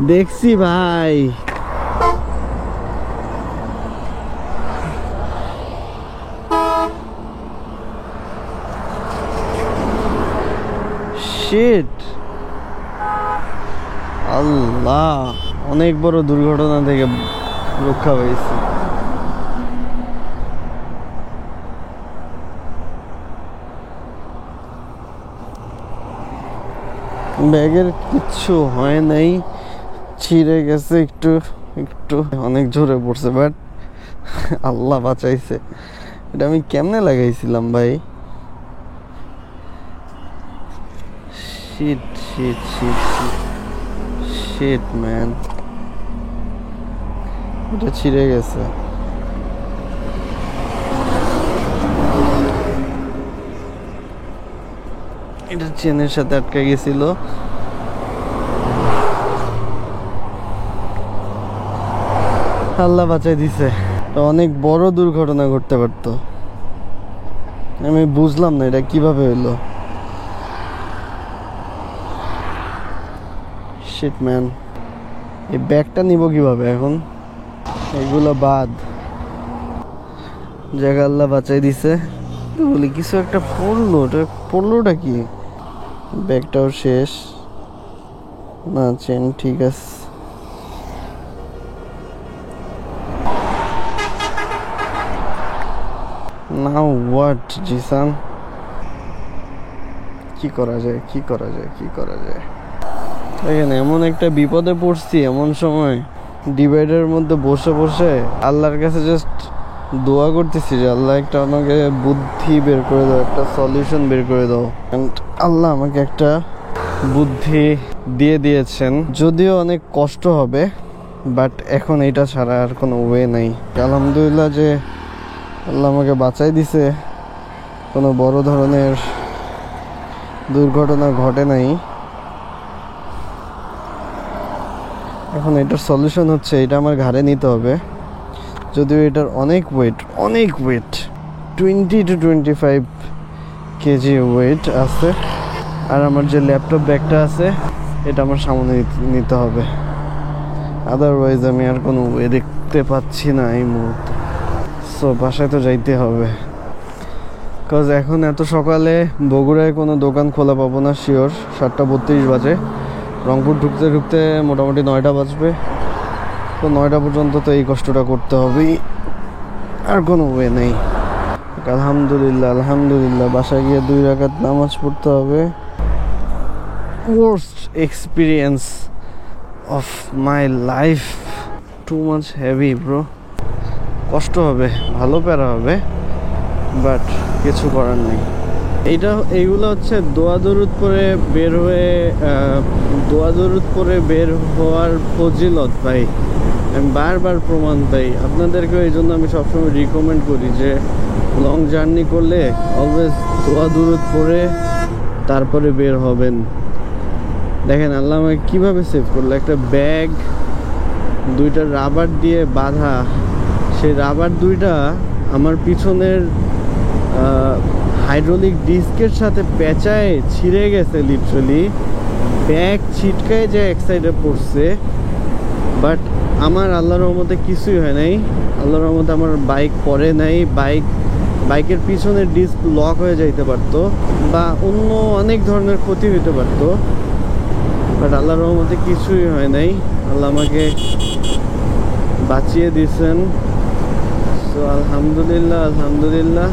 দেখছি ভাই। শিট, আল্লাহ, অনেক বড় দুর্ঘটনা থেকে রক্ষা পেয়েছি। ব্যাগের কিচ্ছু হয় নাই, ছিঁড়ে গেছে একটু একটু, অনেক জোরে পড়ছে, বাট আল্লাহ বাঁচাইছে। এটা আমি কেমনে লাগাইছিলাম ভাই? Shit shit shit shit man, এটা ছিঁড়ে গেছে। এটা চেনের সাথে আটকে গেছিল। আল্লাহ বাঁচাই দিছে। অনেক বড় দুর্ঘটনা ঘটতে পারতো। আমি বুঝলাম না এটা কিভাবে হইলো। শিট ম্যান, এই ব্যাগটা নিব কিভাবে এখন? এগুলো বাদ, জায়গা আল্লাহ বাঁচাই দিছে। বলি কিছু একটা পড়লো, ওটা পড়লোটা কি? ব্যাগটাও শেষ না, চেন ঠিক আছে। Now what Zisan? কি করা যায়, কি করা যায়, কি করা যায়? দেখেন, এমন একটা বিপদে পড়ছি, এমন সময় ডিভাইডের মধ্যে বসে বসে আল্লাহর কাছে জাস্ট দোয়া করতেছি যে আল্লাহ একটা আমাকে বুদ্ধি বের করে দাও, একটা সলিউশন বের করে দাও। অ্যান্ড আল্লাহ আমাকে একটা বুদ্ধি দিয়ে দিয়েছেন, যদিও অনেক কষ্ট হবে, বাট এখন এটা ছাড়া আর কোনো ওয়ে নাই। আলহামদুলিল্লাহ যে আল্লাহ আমাকে বাঁচাই দিছে, কোনো বড় ধরনের দুর্ঘটনা ঘটে নাই। এখন এটার সলিউশন হচ্ছে এটা আমার ঘাড়ে নিতে হবে, যদিও এটার অনেক ওয়েট 20 to 25 কেজি ওয়েট আছে। আর আমার যে ল্যাপটপ ব্যাগটা আছে এটা আমার সামনে নিতে হবে, আদারওয়াইজ আমি আর কোনো ওয়ে দেখতে পাচ্ছি না এই মুহূর্তে। সো বাসায় তো যাইতে হবে, কজ এখন এত সকালে বগুড়ায় কোনো দোকান খোলা পাবো না শিওর। 7:32 বাজে, রংপুর ঢুকতে ঢুকতে মোটামুটি 9টা বাজবে। তো 9টা পর্যন্ত তো এই কষ্টটা করতে হবেই, আর কোনো ওয়ে নেই। আলহামদুলিল্লাহ আলহামদুলিল্লাহ, বাসায় গিয়ে 2 রাকাত নামাজ পড়তে হবে। worst experience of my life, too much heavy bro. কষ্ট হবে, ভালো প্যারা হবে, বাট কিছু করার নেই। এইগুলো হচ্ছে দোয়া দরুদ করে বের হওয়ার ফজিলত ভাই। আমি বারবার প্রমাণ পাই আপনাদেরকেও, এই জন্য আমি সবসময় রিকমেন্ড করি যে লং জার্নি করলে অলওয়েজ দোয়া দরুদ পড়ে তারপরে বের হবেন। দেখেন আল্লাহ আমাকে কীভাবে সেভ করলো। একটা ব্যাগ 2টা রাবার দিয়ে বাঁধা, সেই রাবার 2টা আমার পিছনের হাইড্রোলিক ডিস্কের সাথে পেঁচায় ছিঁড়ে গেছে লিটারালি। ব্যাগ ছিটকায় যে এক সাইডে পড়ছে, বাট আমার আল্লাহর রহমতে কিছুই হয় নাই। আল্লাহর রহমতে আমার বাইক পড়ে নাই। বাইকের পিছনের ডিস্ক লক হয়ে যাইতে পারতো বা অন্য অনেক ধরনের ক্ষতি হইতে পারতো, বাট আল্লাহর রহমতে কিছুই হয় নাই। আল্লাহ আমাকে বাঁচিয়ে দিয়েছেন। সো আলহামদুলিল্লাহ আলহামদুলিল্লাহ।